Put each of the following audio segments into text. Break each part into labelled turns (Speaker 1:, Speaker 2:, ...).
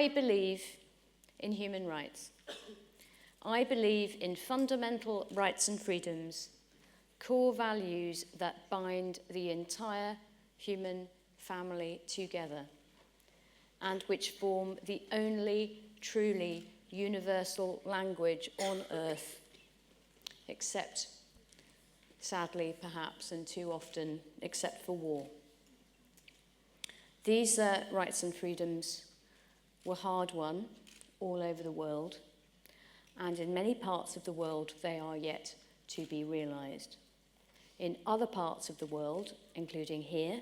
Speaker 1: I believe in human rights. I believe in fundamental rights and freedoms, core values that bind the entire human family together, and which form the only truly universal language on earth, except, sadly perhaps, and too often, except for war. These rights and freedoms were hard won all over the world, and in many parts of the world they are yet to be realised. In other parts of the world, including here,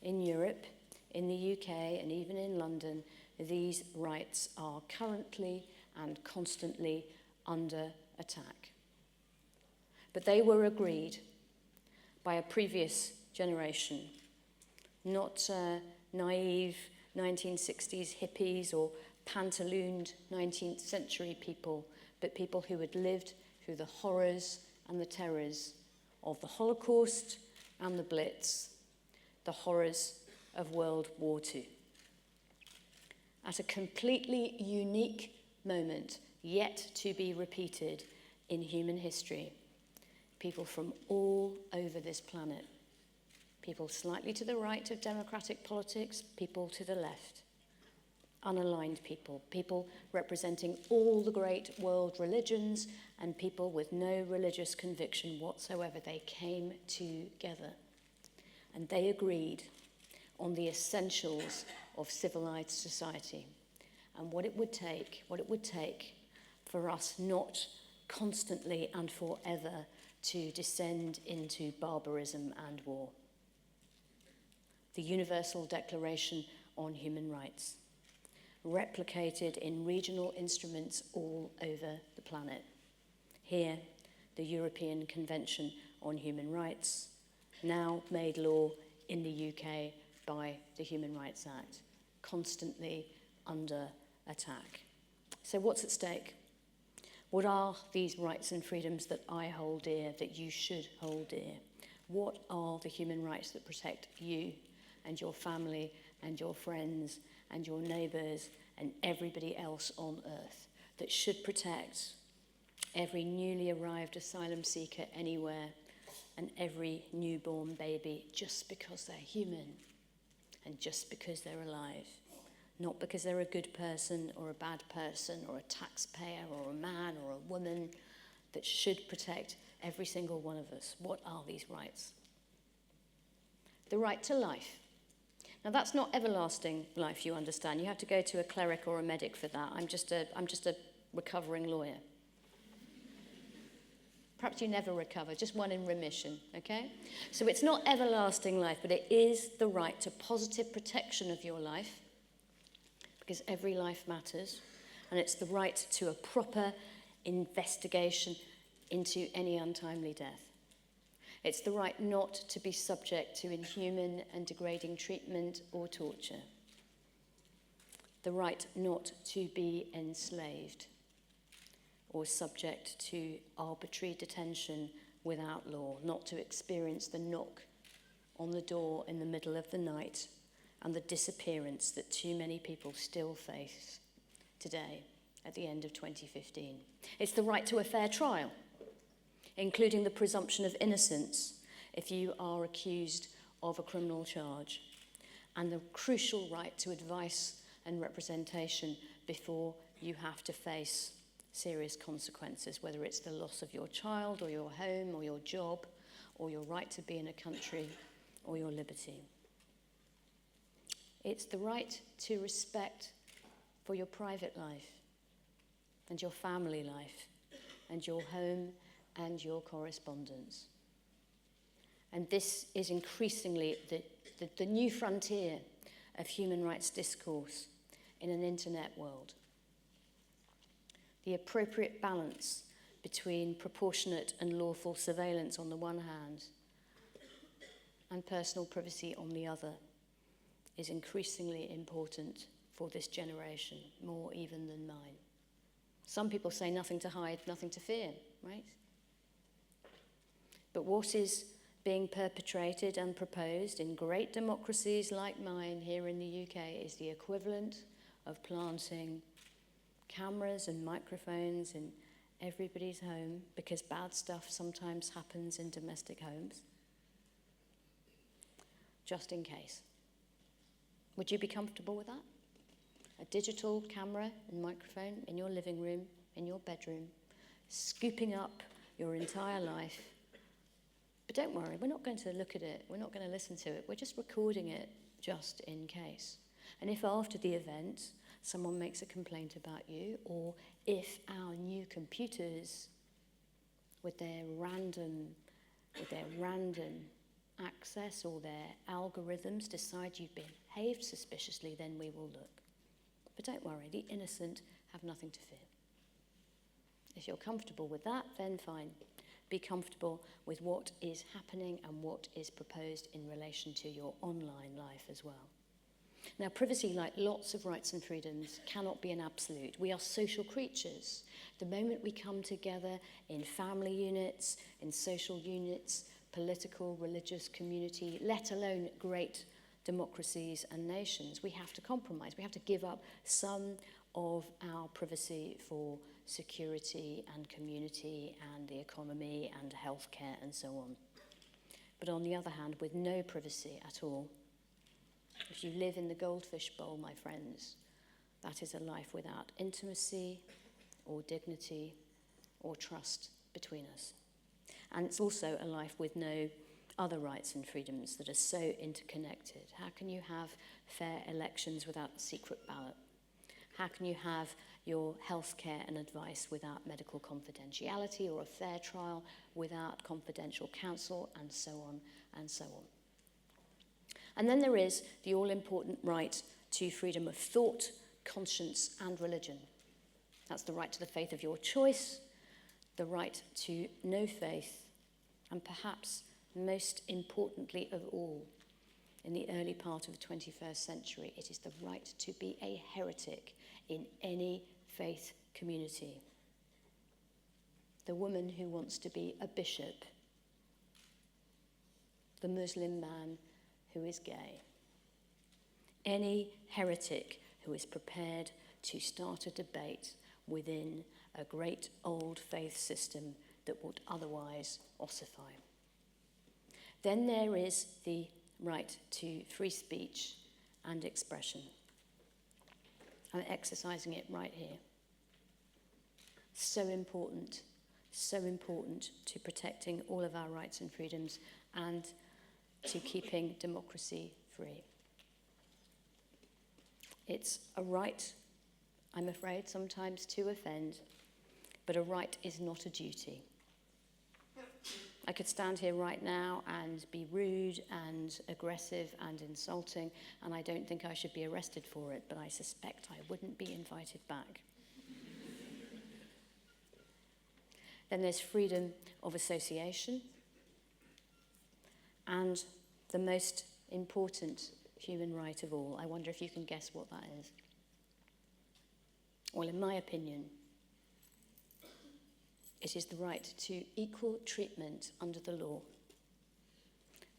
Speaker 1: in Europe, in the UK, and even in London, these rights are currently and constantly under attack. But they were agreed by a previous generation, not naive 1960s hippies or pantalooned 19th century people, but people who had lived through the horrors and the terrors of the Holocaust and the Blitz, the horrors of World War II. At a completely unique moment, yet to be repeated in human history, people from all over this planet, people slightly to the right of democratic politics, people to the left, unaligned people, people representing all the great world religions, and people with no religious conviction whatsoever, they came together and they agreed on the essentials of civilized society and what it would take for us not constantly and forever to descend into barbarism and war. The Universal Declaration on Human Rights, replicated in regional instruments all over the planet. Here, the European Convention on Human Rights, now made law in the UK by the Human Rights Act, constantly under attack. So what's at stake? What are these rights and freedoms that I hold dear, that you should hold dear? What are the human rights that protect you and your family and your friends and your neighbours and everybody else on earth, that should protect every newly arrived asylum seeker anywhere and every newborn baby, just because they're human and just because they're alive, not because they're a good person or a bad person or a taxpayer or a man or a woman, that should protect every single one of us. What are these rights? The right to life. Now, that's not everlasting life, you understand. You have to go to a cleric or a medic for that. I'm just a recovering lawyer. Perhaps you never recover, just one in remission, okay? So it's not everlasting life, but it is the right to positive protection of your life, because every life matters, and it's the right to a proper investigation into any untimely death. It's the right not to be subject to inhuman and degrading treatment or torture. The right not to be enslaved or subject to arbitrary detention without law, not to experience the knock on the door in the middle of the night and the disappearance that too many people still face today at the end of 2015. It's the right to a fair trial, including the presumption of innocence if you are accused of a criminal charge, and the crucial right to advice and representation before you have to face serious consequences, whether it's the loss of your child or your home or your job or your right to be in a country or your liberty. It's the right to respect for your private life and your family life and your home and your correspondence. And this is increasingly the new frontier of human rights discourse in an internet world. The appropriate balance between proportionate and lawful surveillance on the one hand and personal privacy on the other is increasingly important for this generation, more even than mine. Some people say nothing to hide, nothing to fear, right? But what is being perpetrated and proposed in great democracies like mine here in the UK is the equivalent of planting cameras and microphones in everybody's home, because bad stuff sometimes happens in domestic homes, just in case. Would you be comfortable with that? A digital camera and microphone in your living room, in your bedroom, scooping up your entire life. But don't worry, we're not going to look at it, we're not going to listen to it, we're just recording it just in case. And if after the event someone makes a complaint about you, or if our new computers with their random access or their algorithms decide you've behaved suspiciously, then we will look. But don't worry, the innocent have nothing to fear. If you're comfortable with that, then fine. Be comfortable with what is happening and what is proposed in relation to your online life as well. Now, privacy, like lots of rights and freedoms, cannot be an absolute. We are social creatures. The moment we come together in family units, in social units, political, religious community, let alone great democracies and nations, we have to compromise. We have to give up some of our privacy for security and community and the economy and healthcare and so on. But on the other hand, with no privacy at all, if you live in the goldfish bowl, my friends, that is a life without intimacy or dignity or trust between us. And it's also a life with no other rights and freedoms that are so interconnected. How can you have fair elections without a secret ballot? How can you have your healthcare and advice without medical confidentiality, or a fair trial without confidential counsel, and so on and so on? And then there is the all-important right to freedom of thought, conscience, and religion. That's the right to the faith of your choice, the right to no faith, and perhaps most importantly of all, in the early part of the 21st century, it is the right to be a heretic in any faith community. The woman who wants to be a bishop, the Muslim man who is gay, any heretic who is prepared to start a debate within a great old faith system that would otherwise ossify. Then there is the right to free speech and expression. I'm exercising it right here. So important to protecting all of our rights and freedoms and to keeping democracy free. It's a right, I'm afraid, sometimes to offend, but a right is not a duty. I could stand here right now and be rude and aggressive and insulting, and I don't think I should be arrested for it, but I suspect I wouldn't be invited back. Then there's freedom of association, and the most important human right of all. I wonder if you can guess what that is. Well, in my opinion, it is the right to equal treatment under the law.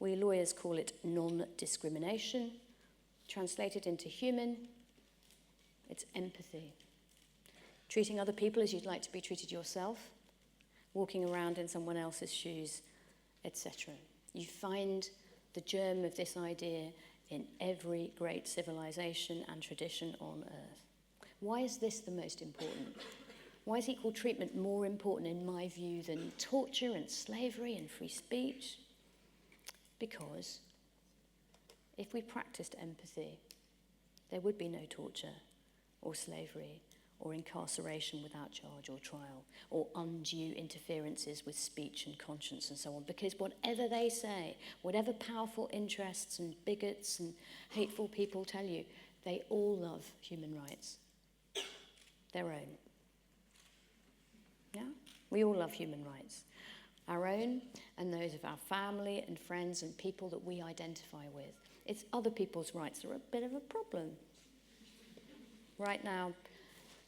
Speaker 1: We lawyers call it non-discrimination. Translated into human, it's empathy. Treating other people as you'd like to be treated yourself, walking around in someone else's shoes, etc. You find the germ of this idea in every great civilization and tradition on earth. Why is this the most important? Why is equal treatment more important in my view than torture and slavery and free speech? Because if we practiced empathy, there would be no torture or slavery or incarceration without charge or trial, or undue interferences with speech and conscience and so on. Because whatever they say, whatever powerful interests and bigots and hateful people tell you, they all love human rights, their own. Yeah? We all love human rights, our own and those of our family and friends and people that we identify with. It's other people's rights that are a bit of a problem. Right now,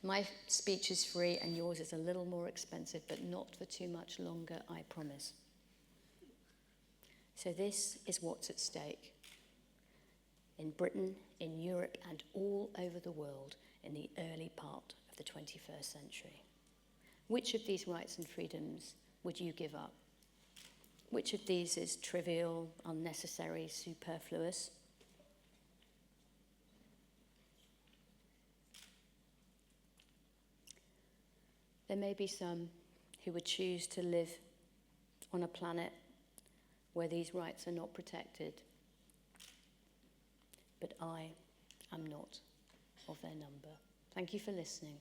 Speaker 1: my speech is free and yours is a little more expensive, but not for too much longer, I promise. So this is what's at stake in Britain, in Europe, and all over the world in the early part of the 21st century. Which of these rights and freedoms would you give up? Which of these is trivial, unnecessary, superfluous? There may be some who would choose to live on a planet where these rights are not protected, but I am not of their number. Thank you for listening.